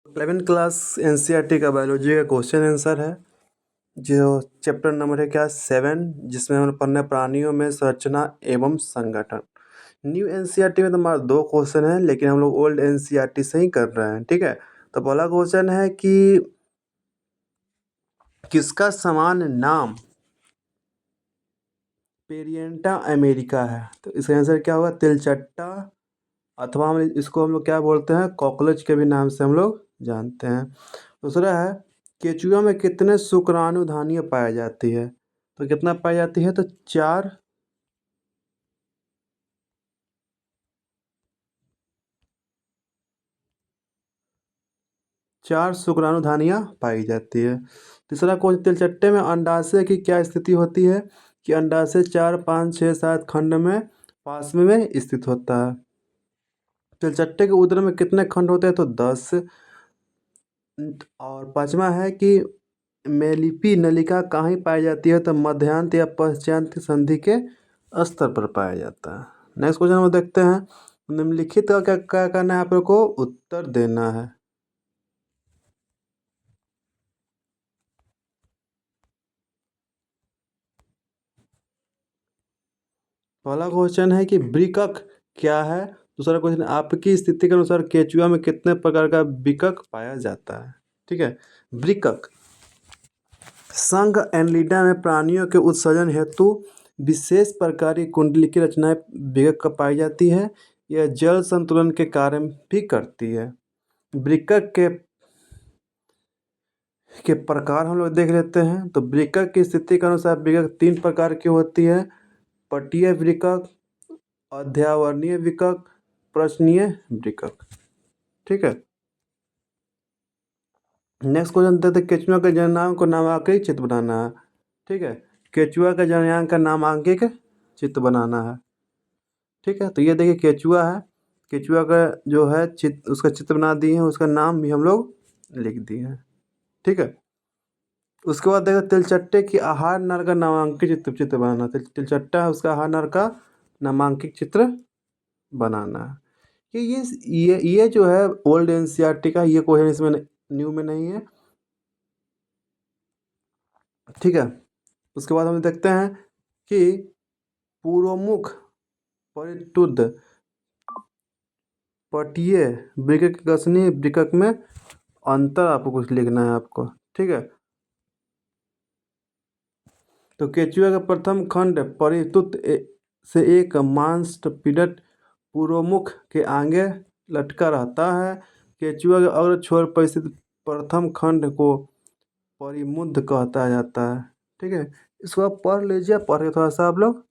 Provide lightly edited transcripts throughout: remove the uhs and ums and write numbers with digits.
11th class NCERT का biology का question answer है। जो चैप्टर नंबर है क्या 7, जिसमें हम लोग पढ़ना है प्राणियों में संरचना एवं संगठन। न्यू एनसीईआरटी में तो हमारा 2 क्वेश्चन है, लेकिन हम लोग ओल्ड एनसीईआरटी से ही कर रहे हैं। ठीक है, तो पहला क्वेश्चन है कि किसका समान नाम पेरिएंटा अमेरिका है। तो इसका आंसर क्या होगा, तिलचट्टा, अथवा हम लोग क्या बोलते हैं, कॉकरोच के भी नाम से हम लोग जानते हैं। दूसरा है, केचुआ में कितने शुक्राणुधानियाँ पाई जाती है। तो कितना पाई जाती है, तो 4 शुक्राणुधानियाँ पाई जाती है। तीसरा क्वेश्चन, तिलचट्टे में अंडाशय की क्या स्थिति होती है। कि अंडाशय 4, 5, 6, 7 खंड में पास में स्थित होता है। तिलचट्टे के उदर में कितने खंड होते हैं, तो 10। और पांचवा है कि मेलिपी नलिका कहाँ पाई जाती है। तो मध्यांत या पश्चात संधि के स्तर पर पाया जाता है। नेक्स्ट क्वेश्चन हम देखते हैं, निम्नलिखित का क्या क्या करना है, आप लोग को उत्तर देना है। पहला क्वेश्चन है कि वृक्क क्या है। दूसरा क्वेश्चन, आपकी स्थिति के अनुसार केचुआ में कितने प्रकार का वृक्क पाया जाता है। ठीक है, वृक्क संघ एनलिडा में प्राणियों के उत्सर्जन हेतु विशेष प्रकार की कुंडली की रचनाएं वृक्क पाई जाती है। यह जल संतुलन के कार्य भी करती है। वृक्क के प्रकार हम लोग देख लेते हैं। तो वृक्क की स्थिति के अनुसार वृक्क 3 प्रकार की होती है, पटीय वृक्क, अध्यावरणीय वृक्क, प्रश्नीय वृक्क। ठीक है, नेक्स्ट क्वेश्चन देते, केचुआ के जननांग को नामांकित चित्र बनाना है। ठीक है, केचुआ के जननांग का नामांकित चित्र बनाना है। ठीक है, तो ये देखिए केचुआ है, केचुआ का जो है चित्र, उसका चित्र बना दिए हैं, उसका नाम भी हम लोग लिख दिए हैं। ठीक है, उसके बाद देखो तिलचट्टे की आहार नर का नामांकित चित्र बनाना। तिलचट्टा है, उसका आहार नर का नामांकित चित्र बनाना है। ये जो है ओल्ड एनसीईआरटी का ये क्वेश्चन, इसमें न्यू में नहीं है। ठीक है, उसके बाद हम देखते हैं कि पूर्वमुख परितुद पटीय वृक्क कसनी वृक्क में अंतर आपको कुछ लिखना है आपको। ठीक है, तो केचुआ का प्रथम खंड परितुत से एक मांसपीड़क पूर्वमुख के आगे लटका रहता है। केचुआ के अग्र छोर पर स्थित प्रथम खंड को परिमुद्ध कहता जाता है। ठीक है, इसको आप पढ़ लीजिए, पढ़ के थोड़ा सा आप लोग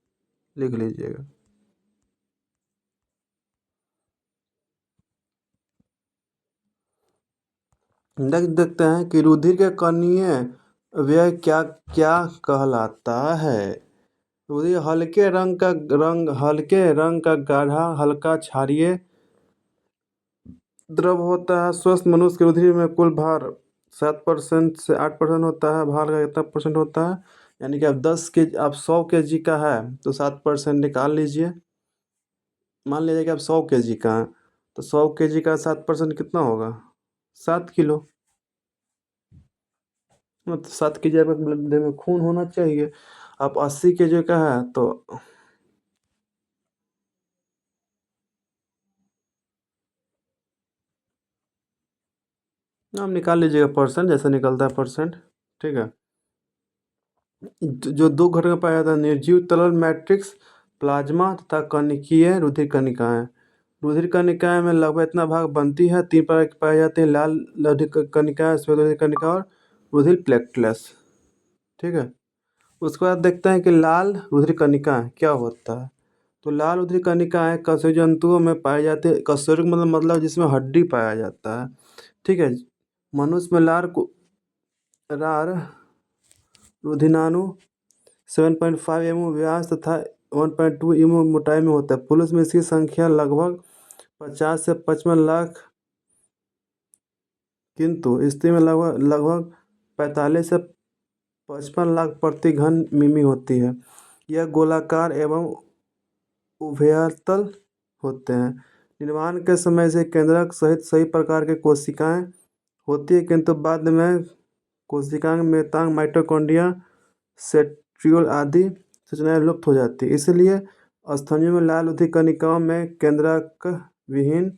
लिख लीजिएगा। नेक्स्ट देखते हैं कि रुधिर के कणीय व्यय क्या क्या कहलाता है। रुधिर हल्के रंग का गाढ़ा हल्का क्षारीय द्रव होता है। स्वस्थ मनुष्य के रुधिर में कुल भार 7% से 8% होता है। भार का कितना परसेंट होता है, यानी कि आप 100 kg का है तो 7% निकाल लीजिए। मान लीजिए कि आप 100 kg का है, तो 100 kg का 7% कितना होगा, 7 किलो। मतलब 7 kg आपके ब्लड में खून होना चाहिए। आप 80 kg का है तो आप निकाल लीजिएगा परसेंट, जैसे निकलता है परसेंट। ठीक है, जो 2 घटक में पाया जाता है, निर्जीव तरल मैट्रिक्स प्लाज्मा तथा कणिकीय रुधिर कणिकाएं। रुधिर कणिकाएं में लगभग इतना भाग बनती है। 3 प्रकार की पाई जाती है, लाल रुधिर कणिकाएं, श्वेत रुधिर कणिका और रुधिर प्लेटलेट्स। ठीक है, उसके बाद देखते हैं कि लाल रुधिर कणिकाएं क्या होता है। तो लाल रुधिर कणिकाएं कशेरुकी जंतुओं में पाई जाती है। कशेरुकी मतलब जिसमें हड्डी पाया जाता है। ठीक है, मनुष्य में रार रुधिनाणु 7.5 mm व्यास तथा 1.2 mm मोटाई में होता है। पुरुष में इसकी संख्या लगभग 50 से 55 लाख, किंतु स्त्री में लगभग 45 से 55 लाख प्रति घन मिमी होती है। यह गोलाकार एवं उभयतल होते हैं। निर्माण के समय से केंद्रक सहित सभी प्रकार के कोशिकाएं होती है, किंतु बाद में कोशिकांग मेतांग माइटोकॉन्ड्रिया सेंट्रियोल आदि सूचनाएं लुप्त हो जाती है। इसलिए स्तनियों में लाल रुधिर कणिकाओं में केंद्रक विहीन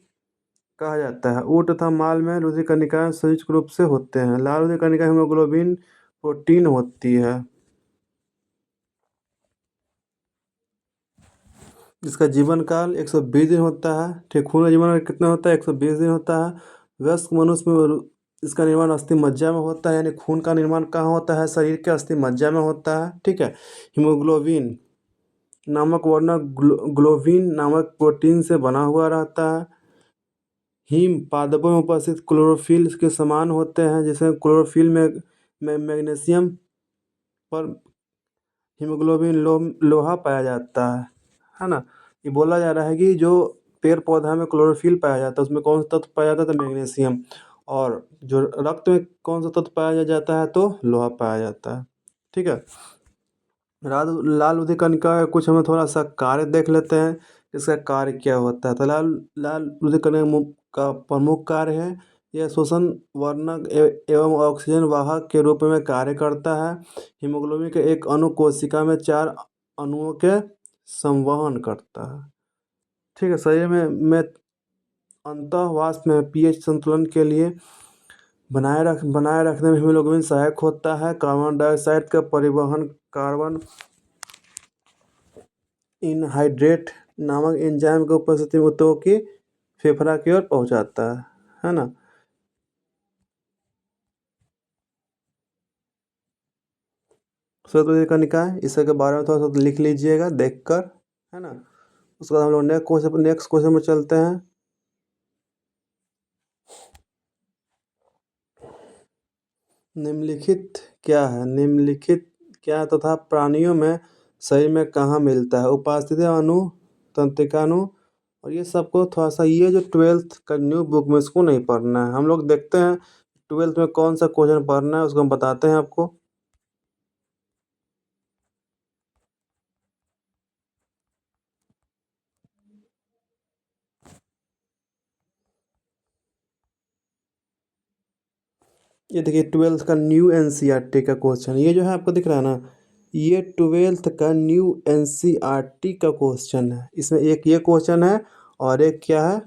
कहा जाता है। ऊँट तथा माल में रुधिर कणिकाएं संयुक्त रूप से होते हैं। लाल रुधिर कणिका हीमोग्लोबिन प्रोटीन होती है जिसका जीवन काल 120 दिन होता है। ठीक, खून का जीवन काल कितना होता है? 120 दिन होता है। वयस्क मनुष्य में इसका निर्माण अस्थि मज्जा में होता है, यानी खून का निर्माण कहाँ होता है? शरीर के अस्थि मज्जा में होता है। ठीक है। हीमोग्लोबिन नामक वर्णक ग्लोबिन नामक प्रोटीन से बना हुआ रहता है। हीम पादपों में उपस्थित क्लोरोफिल के समान होते हैं, जिसमें क्लोरोफिल में मैग्नीशियम पर हीमोग्लोबिन लोहा पाया जाता है ना। ये बोला जा रहा है कि जो पेड़ पौधा में क्लोरोफिल पाया जाता है उसमें कौन सा तत्व पाया जाता है? तो मैग्नीशियम। और जो रक्त में कौन सा तत्व पाया जाता है? तो लोहा पाया जाता है। ठीक है। लाल रुधिर कणिका का कुछ हमें थोड़ा सा कार्य देख लेते हैं, इसका कार्य क्या होता है। तो लाल लाल रुधिर कणिका का प्रमुख कार्य है यह शोषण वर्णक एवं ऑक्सीजन वाहक के रूप में कार्य करता है। हीमोग्लोबिन के एक अणु कोशिका में 4 अणुओं के संवहन करता है। ठीक है। शरीर में अंतःवास में पीएच संतुलन के लिए बनाए रखने में हीमोग्लोबिन सहायक होता है। कार्बन डाइऑक्साइड का परिवहन कार्बन इनहाइड्रेट नामक एंजाइम की उपस्थिति में ऊतकों की फेफड़ा की ओर पहुंचाता है ना। श्वेत रुधिर कणिका है, इसके बारे में थोड़ा सा लिख लीजिएगा देखकर, है ना। उसके बाद हम लोग नेक्स्ट क्वेश्चन में चलते हैं। निम्नलिखित क्या है? निम्नलिखित क्या तथा प्राणियों में शरीर में कहाँ मिलता है? उपास्थि अणु, तंत्रिकाणु, और ये सबको थोड़ा सा, ये जो 12th का न्यू बुक में इसको नहीं पढ़ना है। हम लोग देखते हैं 12th में कौन सा क्वेश्चन पढ़ना है, उसको हम बताते हैं आपको। ये देखिए 12th का न्यू एनसीईआरटी का क्वेश्चन, ये जो है आपको दिख रहा है ना, ये 12th का न्यू एनसीईआरटी का क्वेश्चन है। इसमें एक ये क्वेश्चन है और एक क्या है,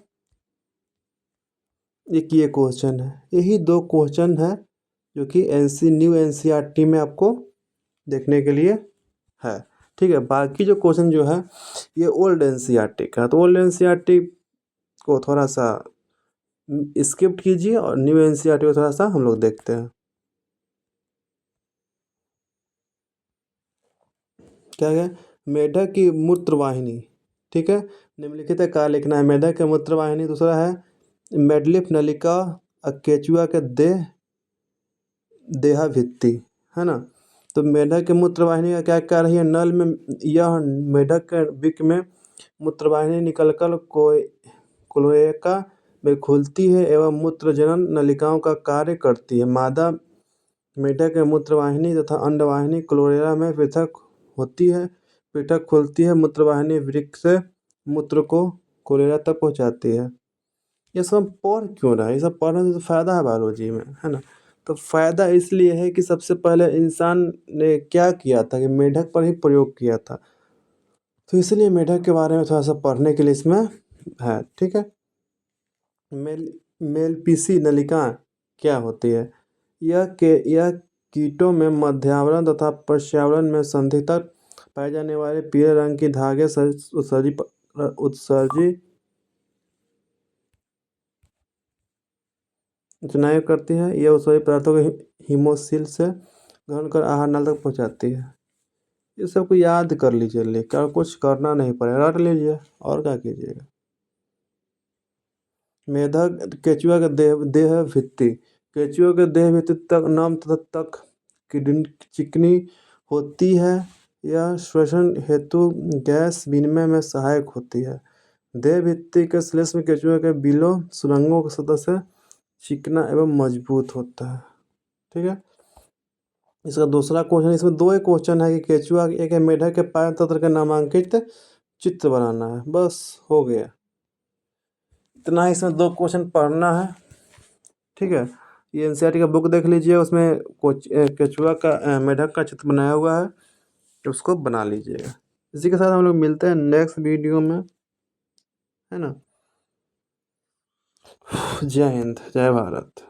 एक ये क्वेश्चन है। यही 2 क्वेश्चन है जो कि न्यू एनसीईआरटी में आपको देखने के लिए है। ठीक है। बाकी जो क्वेश्चन जो है ये ओल्ड एनसीईआरटी का है, तो ओल्ड एनसीईआरटी को थोड़ा सा स्किप कीजिए और न्यू एनसीईआरटी को थोड़ा सा हम लोग देखते हैं। क्या है? मेढक की मूत्रवाहिनी। ठीक है। निम्नलिखित है क्या लिखना है? मेढक की मूत्रवाहिनी। दूसरा है मेडलिफ नलिका, केचुआ के देहा भित्ति, है ना। तो मेढक की मूत्रवाहिनी का क्या कार्य है? नल में यह मेढक के वृक्क में मूत्रवाहिनी निकलकर क्लोएका में खुलती है एवं मूत्रजनन नलिकाओं का कार्य करती है। मादा मेढक के मूत्रवाहिनी तथा अंडवाहिनी क्लोरेला में पृथक होती है। पृथक खुलती है मूत्रवाहिनी वृक्क से मूत्र को क्लोरेला तक पहुंचाती है। ये सब पढ़ क्यों रहा है? ये सब पढ़ने से तो फायदा है बायोलॉजी में, है ना। तो फायदा इसलिए है कि सबसे पहले इंसान ने क्या किया था कि मेढक पर ही प्रयोग किया था, तो इसलिए मेढक के बारे में थोड़ा सा पढ़ने के लिए इसमें है। ठीक है। मेलपीसी नलिका क्या होती है? यह कीटों में मध्यावरण तथा पर्यावरण में संधि तक पाए जाने वाले पीले रंग की धागे उत्सर्जी चुनाव करती है। यह उत्सर्जित पदार्थों को हिमोसिल से ग्रहण कर आहार नाल तक पहुंचाती है। ये सबको याद कर लीजिए, लेकर कुछ करना नहीं पड़ेगा, रट लीजिए और क्या कीजिएगा। मेढक केचुआ के देह भित्ति। केचुआ के देह भित्ति तक नम तक चिकनी होती है। यह श्वसन हेतु गैस विनिमय में सहायक होती है। देह भित्ति के श्लेष्म केचुआ के बिलों सुरंगों के सदस्य चिकना एवं मजबूत होता है। ठीक है। इसका दूसरा क्वेश्चन, इसमें 2 ही क्वेश्चन है कि केचुआ एक मेढक के पाचन तंत्र के नामांकित चित्र बनाना है, बस हो गया। इतना ही इसमें 2 क्वेश्चन पढ़ना है। ठीक है। ये एनसीईआरटी का बुक देख लीजिए, उसमें केचुआ का मेढक का चित्र बनाया हुआ है, उसको बना लीजिएगा। इसी के साथ हम लोग मिलते हैं नेक्स्ट वीडियो में, है ना। जय हिंद, जय भारत।